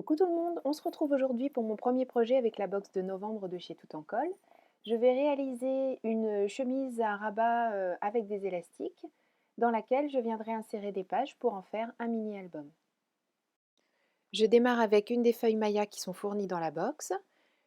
Coucou tout le monde, on se retrouve aujourd'hui pour mon premier projet avec la box de novembre de chez Tout en Colle. Je vais réaliser une chemise à rabat avec des élastiques dans laquelle je viendrai insérer des pages pour en faire un mini-album. Je démarre avec une des feuilles Maya qui sont fournies dans la box.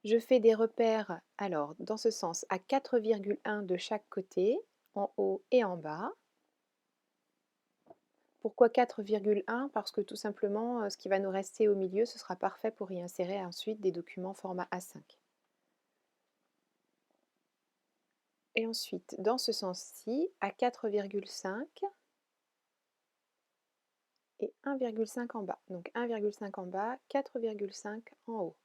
Je fais des repères, alors dans ce sens, à 4,1 de chaque côté, en haut et en bas. Pourquoi 4,1? Parce que tout simplement, ce qui va nous rester au milieu, ce sera parfait pour y insérer ensuite des documents format A5. Et ensuite, dans ce sens-ci, à 4,5 et 1,5 en bas. Donc 1,5 en bas, 4,5 en haut.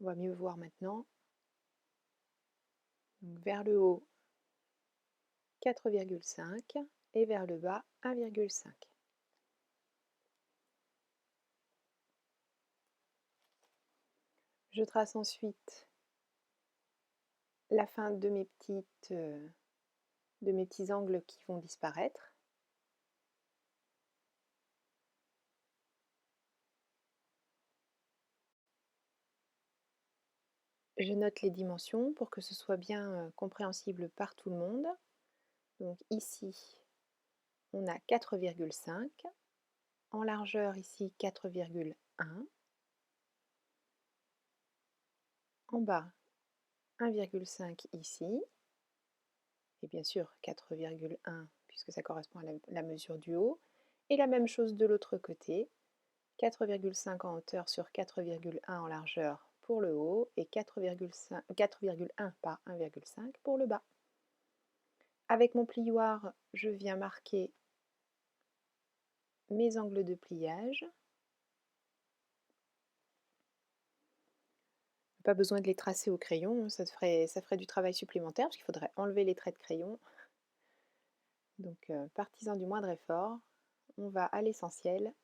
On va mieux voir maintenant. Donc vers le haut, 4,5 et vers le bas, 1,5. Je trace ensuite la fin de mes petits angles qui vont disparaître. Je note les dimensions pour que ce soit bien compréhensible par tout le monde. Donc ici, on a 4,5. En largeur ici 4,1. En bas 1,5 ici. Et bien sûr 4,1 puisque ça correspond à la mesure du haut. Et la même chose de l'autre côté. 4,5 en hauteur sur 4,1 en largeur pour le haut et 4,1 par 1,5 pour le bas. Avec mon plioir, je viens marquer mes angles de pliage. Pas besoin de les tracer au crayon, ça ferait du travail supplémentaire parce qu'il faudrait enlever les traits de crayon. Donc partisan du moindre effort, on va à l'essentiel.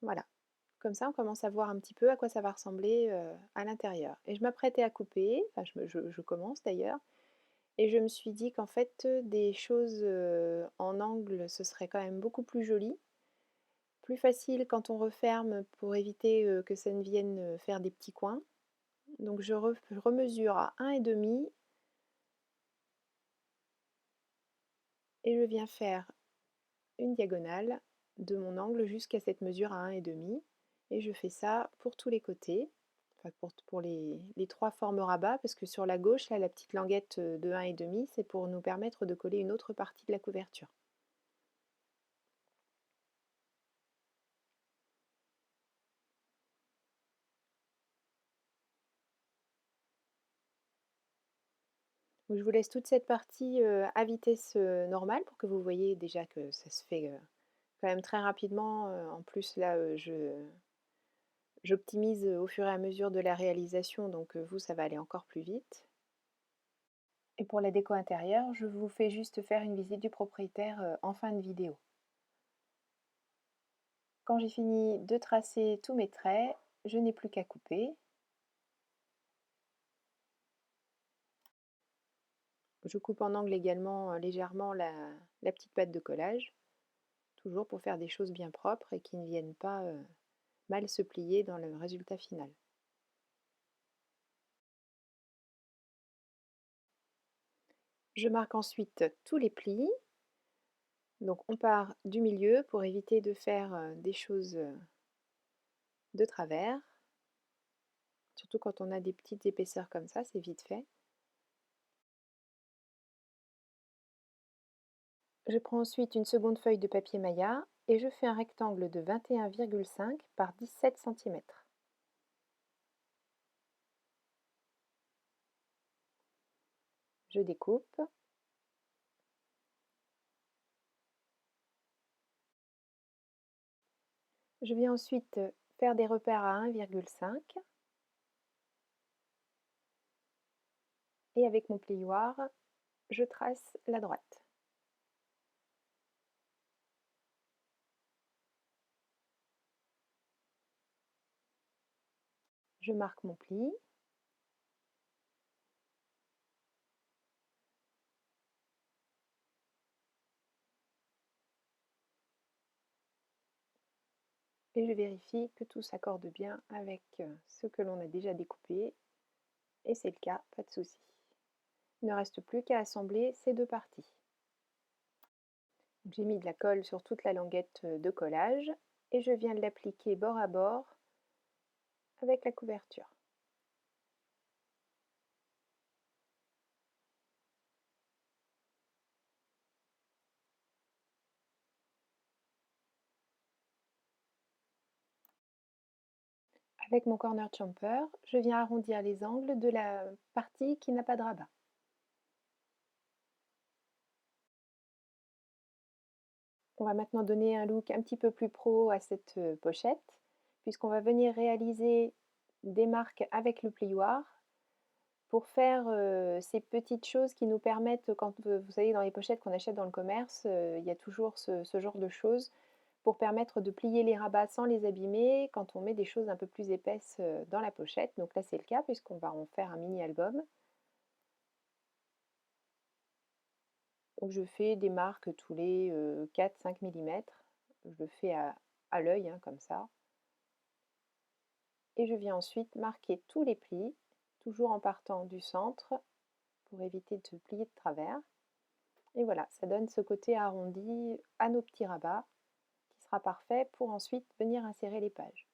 Voilà, comme ça on commence à voir un petit peu à quoi ça va ressembler à l'intérieur. Et je m'apprêtais à couper, enfin je commence d'ailleurs, et je me suis dit qu'en fait des choses en angle ce serait quand même beaucoup plus joli, plus facile quand on referme pour éviter que ça ne vienne faire des petits coins. Donc je remesure à 1,5 et je viens faire une diagonale de mon angle jusqu'à cette mesure à 1,5 et je fais ça pour tous les côtés, enfin pour les 3 formes rabat, parce que sur la gauche, là, la petite languette de 1,5, c'est pour nous permettre de coller une autre partie de la couverture. Donc je vous laisse toute cette partie à vitesse normale pour que vous voyez déjà que ça se fait quand même très rapidement. En plus là, j'optimise au fur et à mesure de la réalisation, donc vous, ça va aller encore plus vite. Et pour la déco intérieure, je vous fais juste faire une visite du propriétaire en fin de vidéo. Quand j'ai fini de tracer tous mes traits, je n'ai plus qu'à couper. Je coupe en angle également légèrement la petite patte de collage, toujours pour faire des choses bien propres et qui ne viennent pas mal se plier dans le résultat final. Je marque ensuite tous les plis. Donc on part du milieu pour éviter de faire des choses de travers. Surtout quand on a des petites épaisseurs comme ça, c'est vite fait. Je prends ensuite une seconde feuille de papier Maya et je fais un rectangle de 21,5 par 17 cm. Je découpe. Je viens ensuite faire des repères à 1,5 et avec mon plioir, je trace la droite. Je marque mon pli. et je vérifie que tout s'accorde bien avec ce que l'on a déjà découpé, et c'est le cas, pas de souci. Il ne reste plus qu'à assembler ces deux parties. J'ai mis de la colle sur toute la languette de collage et je viens de l'appliquer bord à bord avec la couverture. Avec mon corner jumper, je viens arrondir les angles de la partie qui n'a pas de rabat. On va maintenant donner un look un petit peu plus pro à cette pochette, puisqu'on va venir réaliser des marques avec le plioir pour faire ces petites choses qui nous permettent, quand vous savez dans les pochettes qu'on achète dans le commerce, il y a toujours ce genre de choses pour permettre de plier les rabats sans les abîmer quand on met des choses un peu plus épaisses dans la pochette. Donc là c'est le cas puisqu'on va en faire un mini album. Donc je fais des marques tous les 4-5 mm. Je le fais à l'œil comme ça. Et je viens ensuite marquer tous les plis, toujours en partant du centre pour éviter de plier de travers. Et voilà, ça donne ce côté arrondi à nos petits rabats qui sera parfait pour ensuite venir insérer les pages.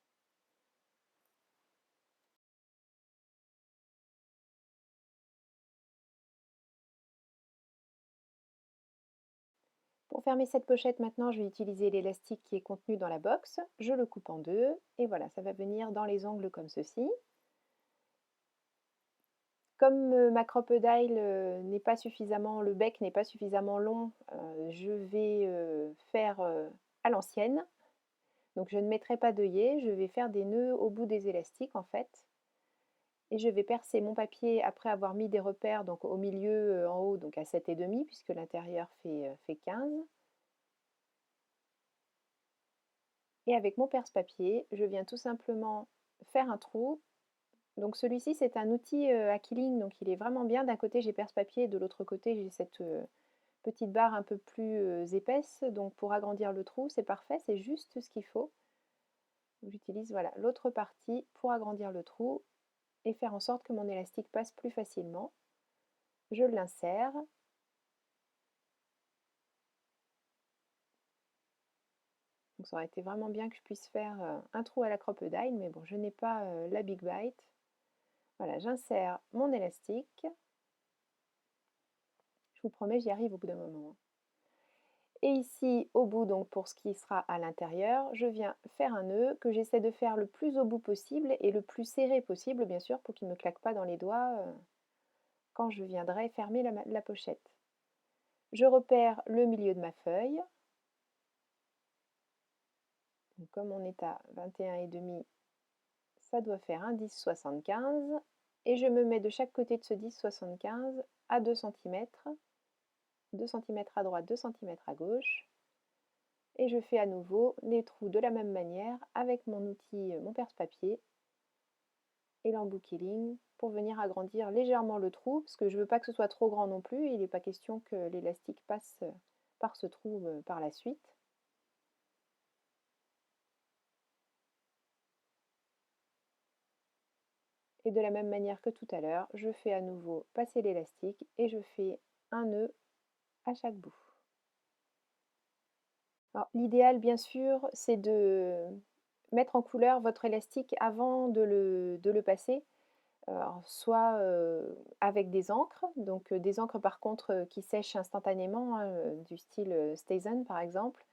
Pour fermer cette pochette maintenant, je vais utiliser l'élastique qui est contenu dans la box. Je le coupe en deux et voilà, ça va venir dans les angles comme ceci. Comme ma crocodile n'est pas suffisamment, le bec n'est pas suffisamment long, je vais faire à l'ancienne. Donc je ne mettrai pas d'œillet, je vais faire des nœuds au bout des élastiques en fait. Et je vais percer mon papier après avoir mis des repères donc au milieu, en haut, donc à 7,5 puisque l'intérieur fait 15. Et avec mon perce-papier, je viens tout simplement faire un trou. Donc celui-ci c'est un outil à quilling, donc il est vraiment bien. D'un côté j'ai perce-papier, de l'autre côté j'ai cette petite barre un peu plus épaisse. Donc pour agrandir le trou c'est parfait, c'est juste ce qu'il faut. J'utilise voilà, l'autre partie pour agrandir le trou et faire en sorte que mon élastique passe plus facilement. Je l'insère. Donc ça aurait été vraiment bien que je puisse faire un trou à la crocodile, mais bon, je n'ai pas la Big Bite. Voilà, j'insère mon élastique. Je vous promets, j'y arrive au bout d'un moment. Et ici, au bout, donc pour ce qui sera à l'intérieur, je viens faire un nœud que j'essaie de faire le plus au bout possible et le plus serré possible, bien sûr, pour qu'il ne me claque pas dans les doigts quand je viendrai fermer la pochette. Je repère le milieu de ma feuille. Donc comme on est à 21,5, ça doit faire un 10,75 et je me mets de chaque côté de ce 10,75 à 2 cm, 2 cm à droite, 2 cm à gauche, et je fais à nouveau les trous de la même manière avec mon outil, mon perce-papier et l'embout quilling pour venir agrandir légèrement le trou, parce que je ne veux pas que ce soit trop grand non plus, il n'est pas question que l'élastique passe par ce trou par la suite. Et de la même manière que tout à l'heure, je fais à nouveau passer l'élastique et je fais un nœud à chaque bout. L'idéal, bien sûr, c'est de mettre en couleur votre élastique avant de le passer, soit avec des encres, donc des encres par contre qui sèchent instantanément, hein, du style StazOn par exemple,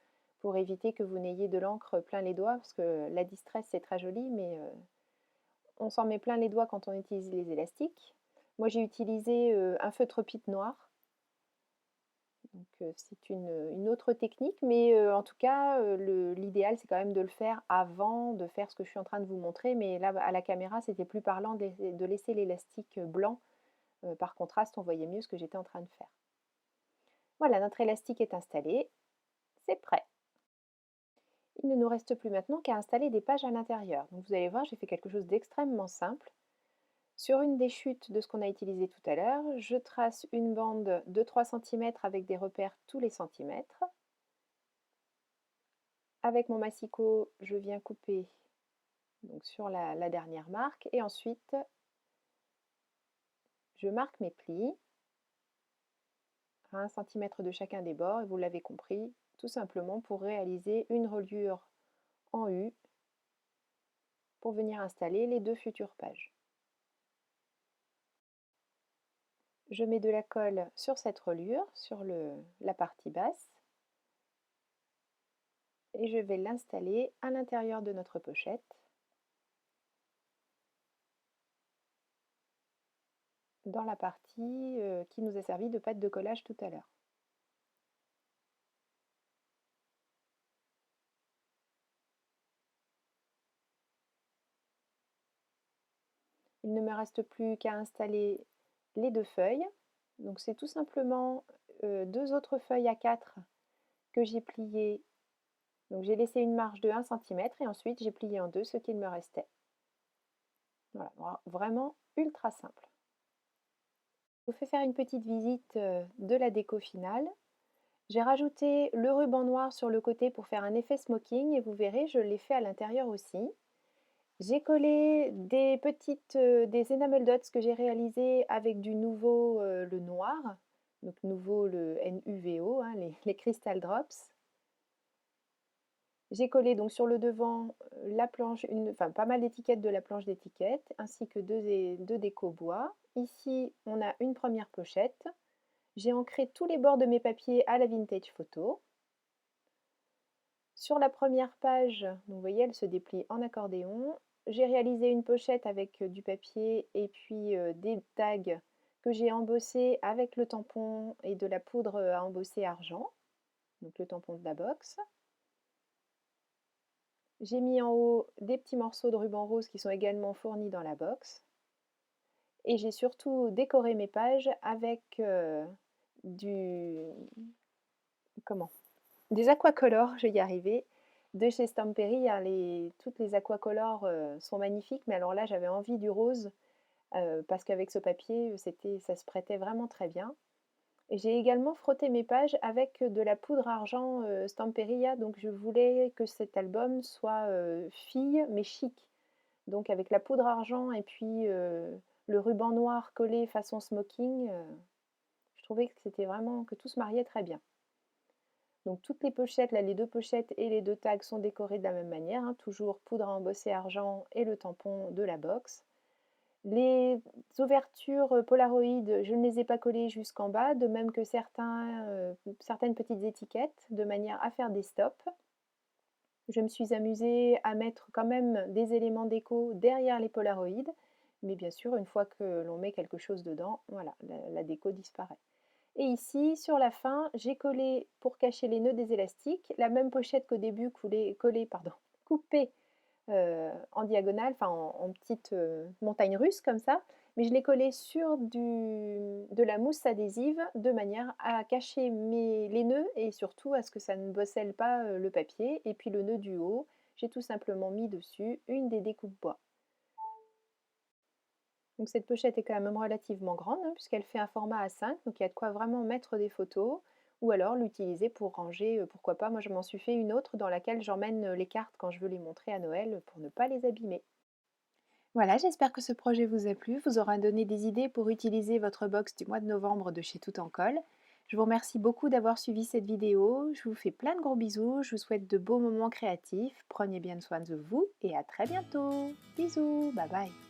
pour éviter que vous n'ayez de l'encre plein les doigts, parce que la distress c'est très joli, mais on s'en met plein les doigts quand on utilise les élastiques. Moi j'ai utilisé un feutre pite noir. Donc c'est une autre technique, mais en tout cas, l'idéal c'est quand même de le faire avant de faire ce que je suis en train de vous montrer. Mais là, à la caméra, c'était plus parlant de laisser l'élastique blanc. Par contraste, on voyait mieux ce que j'étais en train de faire. Voilà, notre élastique est installé. C'est prêt. Il ne nous reste plus maintenant qu'à installer des pages à l'intérieur. Donc vous allez voir, j'ai fait quelque chose d'extrêmement simple. Sur une des chutes de ce qu'on a utilisé tout à l'heure, je trace une bande de 3 cm avec des repères tous les centimètres. Avec mon massicot, je viens couper donc sur la dernière marque et ensuite je marque mes plis à 1 cm de chacun des bords et vous l'avez compris, tout simplement pour réaliser une reliure en U pour venir installer les 2 futures pages. Je mets de la colle sur cette reliure, sur la partie basse, et je vais l'installer à l'intérieur de notre pochette, dans la partie qui nous a servi de pâte de collage tout à l'heure. Il ne me reste plus qu'à installer les 2 feuilles. Donc c'est tout simplement 2 autres feuilles A4 que j'ai pliées. Donc j'ai laissé une marge de 1 cm et ensuite j'ai plié en deux ce qu'il me restait. Voilà, vraiment ultra simple. Je vous fais faire une petite visite de la déco finale. J'ai rajouté le ruban noir sur le côté pour faire un effet smoking et vous verrez, je l'ai fait à l'intérieur aussi. J'ai collé des enamel dots que j'ai réalisés avec du nouveau le noir, donc nouveau le NUVO, hein, les Crystal Drops. J'ai collé donc sur le devant la planche, pas mal d'étiquettes de la planche d'étiquettes, ainsi que deux déco bois. Ici, on a une première pochette. J'ai ancré tous les bords de mes papiers à la vintage photo. Sur la première page, donc vous voyez, elle se déplie en accordéon. J'ai réalisé une pochette avec du papier et puis des tags que j'ai embossés avec le tampon et de la poudre à embosser argent, donc le tampon de la box. J'ai mis en haut des petits morceaux de ruban rose qui sont également fournis dans la box. Et j'ai surtout décoré mes pages avec des aquacolors, je vais y arriver, de chez Stamperi. Toutes les aquacolors sont magnifiques, mais alors là j'avais envie du rose parce qu'avec ce papier, ça se prêtait vraiment très bien. Et j'ai également frotté mes pages avec de la poudre argent Stamperia, donc je voulais que cet album soit fille mais chic. Donc avec la poudre argent et puis le ruban noir collé façon smoking, je trouvais que c'était vraiment que tout se mariait très bien. Donc toutes les pochettes, là les deux pochettes et les deux tags sont décorés de la même manière, hein, toujours poudre à embosser argent et le tampon de la box. Les ouvertures Polaroid, je ne les ai pas collées jusqu'en bas, de même que certaines petites étiquettes, de manière à faire des stops. Je me suis amusée à mettre quand même des éléments déco derrière les Polaroid, mais bien sûr, une fois que l'on met quelque chose dedans, voilà, la déco disparaît. Et ici, sur la fin, j'ai collé, pour cacher les nœuds des élastiques, la même pochette qu'au début, coupée en diagonale, enfin en petite montagne russe comme ça, mais je l'ai collée sur de la mousse adhésive de manière à cacher les nœuds et surtout à ce que ça ne bosselle pas le papier. Et puis le nœud du haut, j'ai tout simplement mis dessus une des découpes bois. Donc cette pochette est quand même relativement grande hein, puisqu'elle fait un format A5, donc il y a de quoi vraiment mettre des photos ou alors l'utiliser pour ranger, pourquoi pas. Moi je m'en suis fait une autre dans laquelle j'emmène les cartes quand je veux les montrer à Noël pour ne pas les abîmer. Voilà, j'espère que ce projet vous a plu, vous aura donné des idées pour utiliser votre box du mois de novembre de chez Tout en Colle. Je vous remercie beaucoup d'avoir suivi cette vidéo, je vous fais plein de gros bisous, je vous souhaite de beaux moments créatifs, prenez bien soin de vous et à très bientôt. Bisous, bye bye.